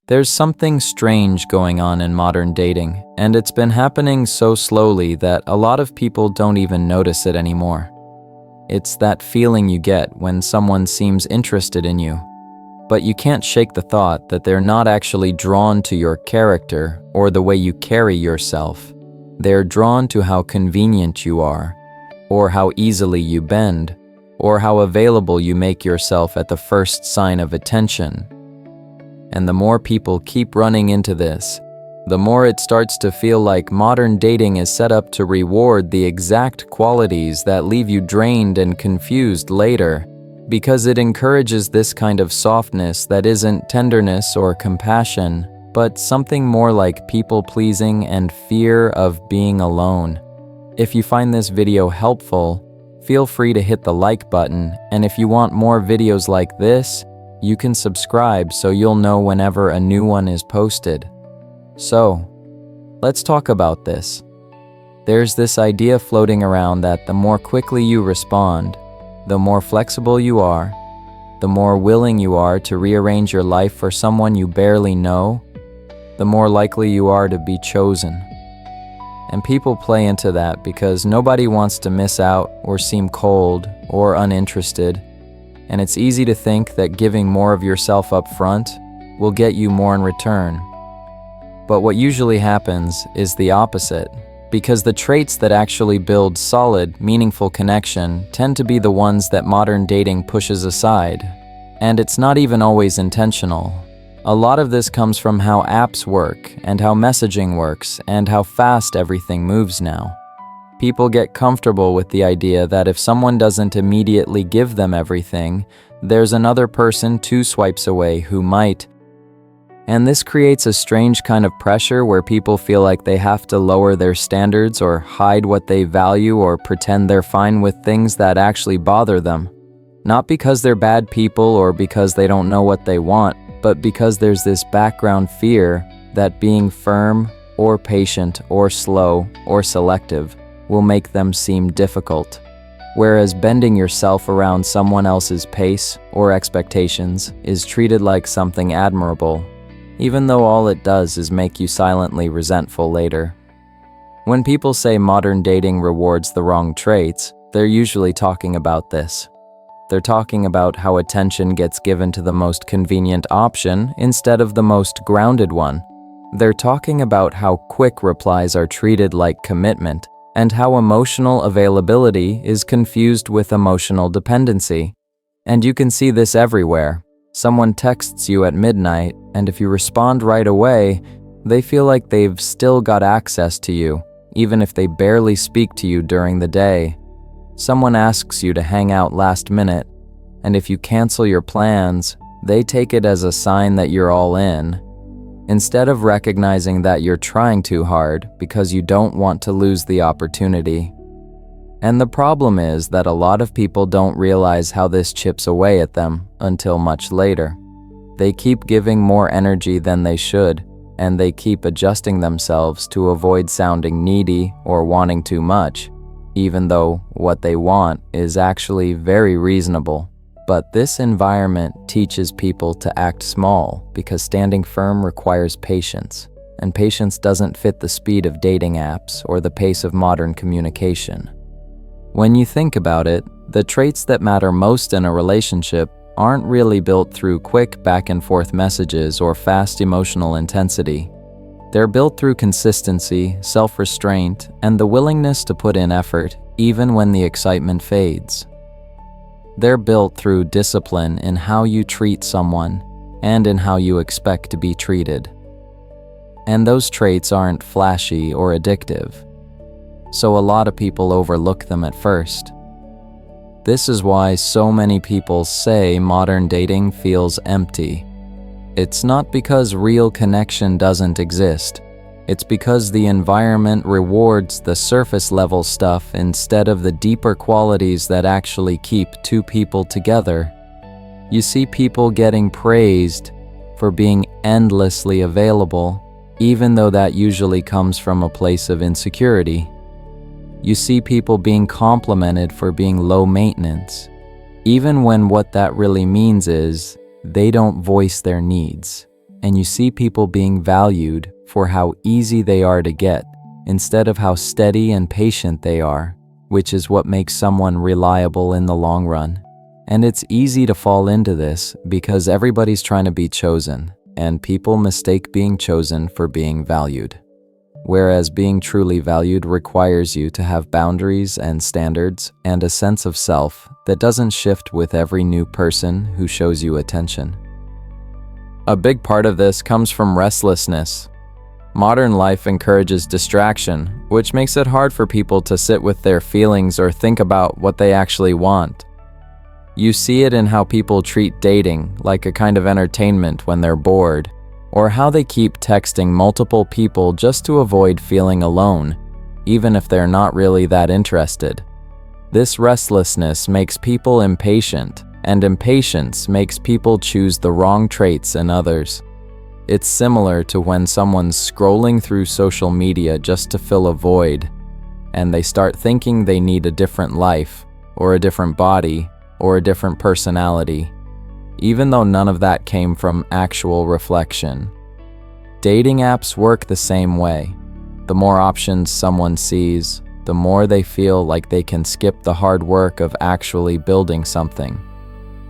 There's something strange going on in modern dating, and it's been happening so slowly that a lot of people don't even notice it anymore. It's that feeling you get when someone seems interested in you, but you can't shake the thought that they're not actually drawn to your character or the way you carry yourself. They're drawn to how convenient you are, or how easily you bend, or how available you make yourself at the first sign of attention. And the more people keep running into this, the more it starts to feel like modern dating is set up to reward the exact qualities that leave you drained and confused later, because it encourages this kind of softness that isn't tenderness or compassion, but something more like people-pleasing and fear of being alone. If you find this video helpful, feel free to hit the like button, and if you want more videos like this, you can subscribe so you'll know whenever a new one is posted. So, let's talk about this. There's this idea floating around that the more quickly you respond, the more flexible you are, the more willing you are to rearrange your life for someone you barely know, the more likely you are to be chosen. And people play into that because nobody wants to miss out or seem cold or uninterested. And it's easy to think that giving more of yourself up front will get you more in return. But what usually happens is the opposite, because the traits that actually build solid, meaningful connection tend to be the ones that modern dating pushes aside. And it's not even always intentional. A lot of this comes from how apps work, and how messaging works, and how fast everything moves now. People get comfortable with the idea that if someone doesn't immediately give them everything, there's another person 2 swipes away who might. And this creates a strange kind of pressure where people feel like they have to lower their standards or hide what they value or pretend they're fine with things that actually bother them. Not because they're bad people or because they don't know what they want, but because there's this background fear that being firm or patient or slow or selective will make them seem difficult, whereas bending yourself around someone else's pace or expectations is treated like something admirable, even though all it does is make you silently resentful later. When people say modern dating rewards the wrong traits, they're usually talking about this. They're talking about how attention gets given to the most convenient option instead of the most grounded one. They're talking about how quick replies are treated like commitment, and how emotional availability is confused with emotional dependency. And you can see this everywhere. Someone texts you at midnight, and if you respond right away, they feel like they've still got access to you, even if they barely speak to you during the day. Someone asks you to hang out last minute, and if you cancel your plans, they take it as a sign that you're all in, instead of recognizing that you're trying too hard because you don't want to lose the opportunity. And the problem is that a lot of people don't realize how this chips away at them until much later. They keep giving more energy than they should, and they keep adjusting themselves to avoid sounding needy or wanting too much, even though what they want is actually very reasonable. But this environment teaches people to act small because standing firm requires patience, and patience doesn't fit the speed of dating apps or the pace of modern communication. When you think about it, the traits that matter most in a relationship aren't really built through quick back-and-forth messages or fast emotional intensity. They're built through consistency, self-restraint, and the willingness to put in effort even when the excitement fades. They're built through discipline in how you treat someone and in how you expect to be treated. And those traits aren't flashy or addictive, so a lot of people overlook them at first. This is why so many people say modern dating feels empty. It's not because real connection doesn't exist. It's because the environment rewards the surface-level stuff instead of the deeper qualities that actually keep 2 people together. You see people getting praised for being endlessly available, even though that usually comes from a place of insecurity. You see people being complimented for being low maintenance, even when what that really means is they don't voice their needs. and you see people being valued for how easy they are to get instead of how steady and patient they are, which is what makes someone reliable in the long run. And it's easy to fall into this because everybody's trying to be chosen, and people mistake being chosen for being valued. Whereas being truly valued requires you to have boundaries and standards and a sense of self that doesn't shift with every new person who shows you attention. A big part of this comes from restlessness. Modern life encourages distraction, which makes it hard for people to sit with their feelings or think about what they actually want. You see it in how people treat dating like a kind of entertainment when they're bored, or how they keep texting multiple people just to avoid feeling alone, even if they're not really that interested. This restlessness makes people impatient, and impatience makes people choose the wrong traits in others. It's similar to when someone's scrolling through social media just to fill a void, and they start thinking they need a different life, or a different body, or a different personality, even though none of that came from actual reflection. Dating apps work the same way. The more options someone sees, the more they feel like they can skip the hard work of actually building something.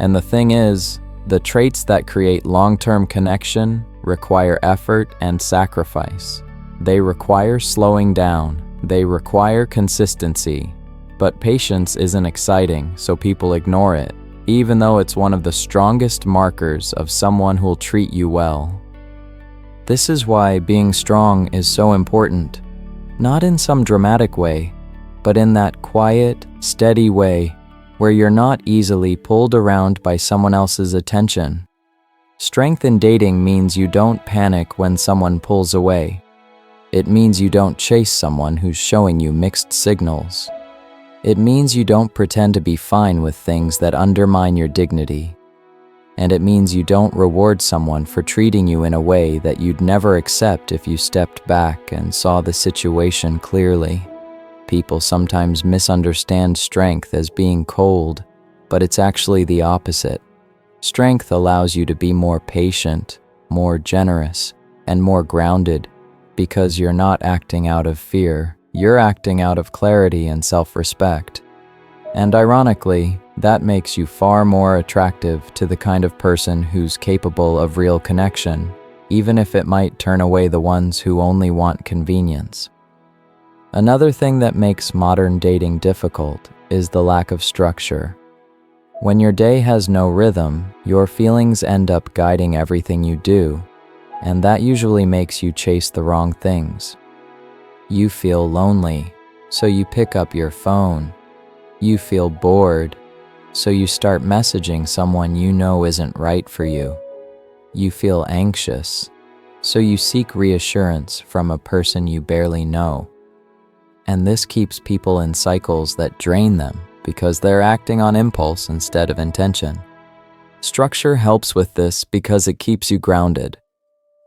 And the thing is, the traits that create long-term connection require effort and sacrifice. They require slowing down. They require consistency. But patience isn't exciting, so people ignore it, even though it's one of the strongest markers of someone who'll treat you well. This is why being strong is so important, not in some dramatic way, but in that quiet, steady way where you're not easily pulled around by someone else's attention. Strength in dating means you don't panic when someone pulls away. It means you don't chase someone who's showing you mixed signals. It means you don't pretend to be fine with things that undermine your dignity. And it means you don't reward someone for treating you in a way that you'd never accept if you stepped back and saw the situation clearly. People sometimes misunderstand strength as being cold, but it's actually the opposite. Strength allows you to be more patient, more generous, and more grounded because you're not acting out of fear. You're acting out of clarity and self-respect. And ironically, that makes you far more attractive to the kind of person who's capable of real connection, even if it might turn away the ones who only want convenience. Another thing that makes modern dating difficult is the lack of structure. When your day has no rhythm, your feelings end up guiding everything you do, and that usually makes you chase the wrong things. You feel lonely, so you pick up your phone. You feel bored, so you start messaging someone you know isn't right for you. You feel anxious, so you seek reassurance from a person you barely know. And this keeps people in cycles that drain them because they're acting on impulse instead of intention. Structure helps with this because it keeps you grounded.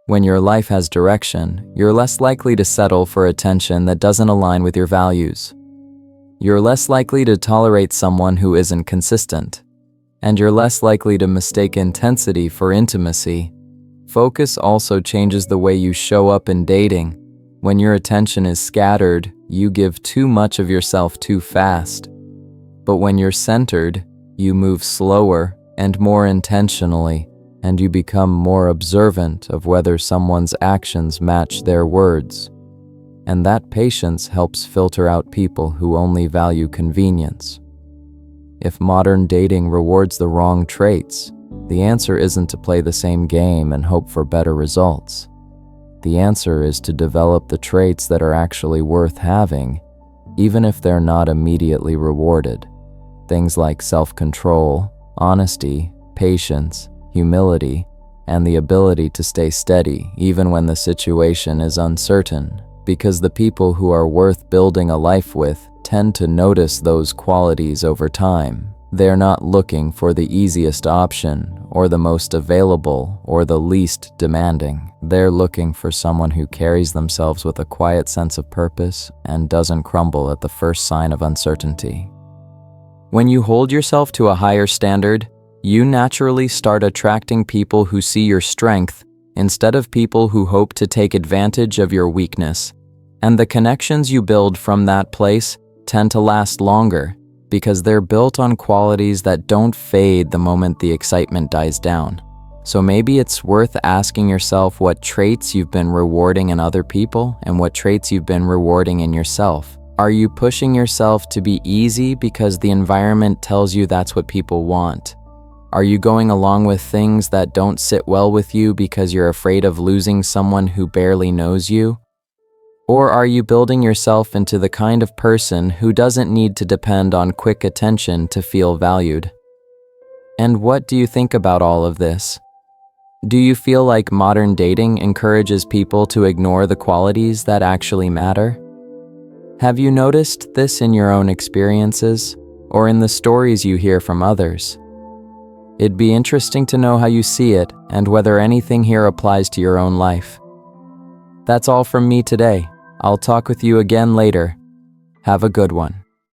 When your life has direction, you're less likely to settle for attention that doesn't align with your values. You're less likely to tolerate someone who isn't consistent. And you're less likely to mistake intensity for intimacy. Focus also changes the way you show up in dating. When your attention is scattered, you give too much of yourself too fast. But when you're centered, you move slower and more intentionally, and you become more observant of whether someone's actions match their words. And that patience helps filter out people who only value convenience. If modern dating rewards the wrong traits, the answer isn't to play the same game and hope for better results. The answer is to develop the traits that are actually worth having, even if they're not immediately rewarded. Things like self-control, honesty, patience, humility, and the ability to stay steady even when the situation is uncertain, because the people who are worth building a life with tend to notice those qualities over time. They're not looking for the easiest option, or the most available, or the least demanding. They're looking for someone who carries themselves with a quiet sense of purpose and doesn't crumble at the first sign of uncertainty. When you hold yourself to a higher standard, you naturally start attracting people who see your strength instead of people who hope to take advantage of your weakness. And the connections you build from that place tend to last longer because they're built on qualities that don't fade the moment the excitement dies down. So maybe it's worth asking yourself what traits you've been rewarding in other people and what traits you've been rewarding in yourself. Are you pushing yourself to be easy because the environment tells you that's what people want? Are you going along with things that don't sit well with you because you're afraid of losing someone who barely knows you? Or are you building yourself into the kind of person who doesn't need to depend on quick attention to feel valued? And what do you think about all of this? Do you feel like modern dating encourages people to ignore the qualities that actually matter? Have you noticed this in your own experiences or in the stories you hear from others? It'd be interesting to know how you see it and whether anything here applies to your own life. That's all from me today. I'll talk with you again later. Have a good one.